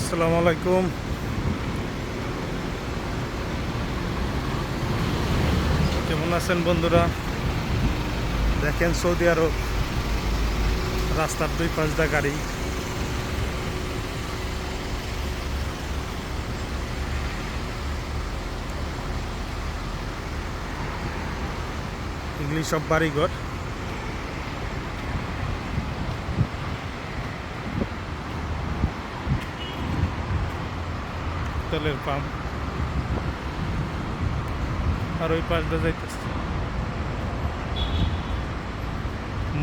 আসসালামু আলাইকুম। কেমন আছেন বন্ধুরা? দেখেন সৌদি আরব রাস্তার দুই পাশ দা গাড়ি। এগুলি সব বাড়িঘর। তেলের পাম্প আর ওই পাশ দিয়ে যাইতেছে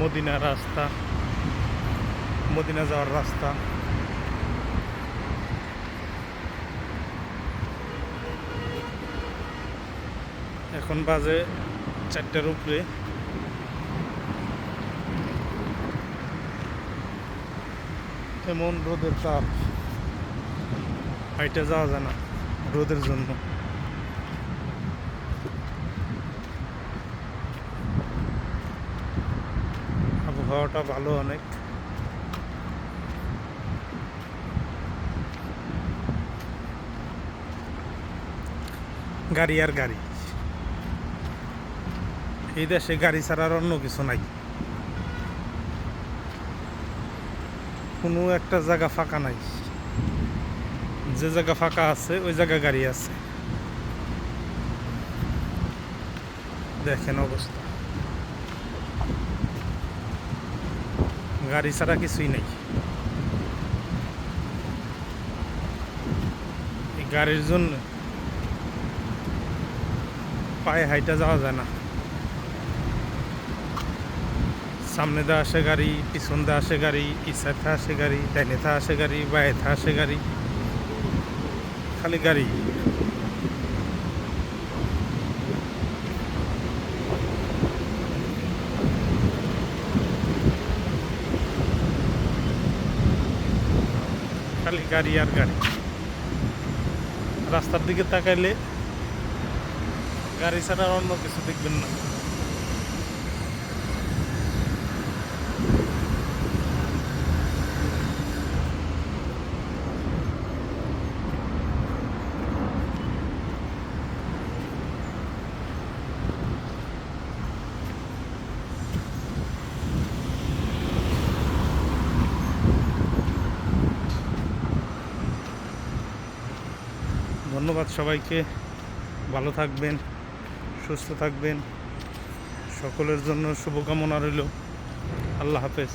মদিনা রাস্তা, মদিনা যাওয়ার রাস্তা। এখন বাজে 4টার উপরে। এমন রোদের তাপ, হাইটে যাওয়া যায় না রোদের জন্য। আবহাওয়াটা ভালো অনেক। গাড়ি আর গাড়ি, এই দেশে গাড়ি ছাড়া আর অন্য কিছু নাই। কোনো একটা জায়গা ফাঁকা নাই, যে জায়গা ফাঁকা আছে ওই জায়গা গাড়ি আছে। দেখেন অবস্থা, গাড়ি ছাড়া কিছুই নেই। এই গাড়ির জন্য পায়ে হাইটা যাওয়া যায় না। সামনে দিয়ে আসে গাড়ি, পিছন দিয়ে আসে গাড়ি, ইসাতে আসে গাড়ি, ডাইনেতে আসে গাড়ি, বায়েতে আসে গাড়ি, খালি গাড়ি। খালি গাড়ি আর গাড়ি। রাস্তার দিকে তাকাইলে গাড়ি ছাড়া অন্য কিছু দেখবেন না। ধন্যবাদ সবাইকে। ভালো থাকবেন, সুস্থ থাকবেন। সকলের জন্য শুভকামনা রইল। আল্লাহ হাফেজ।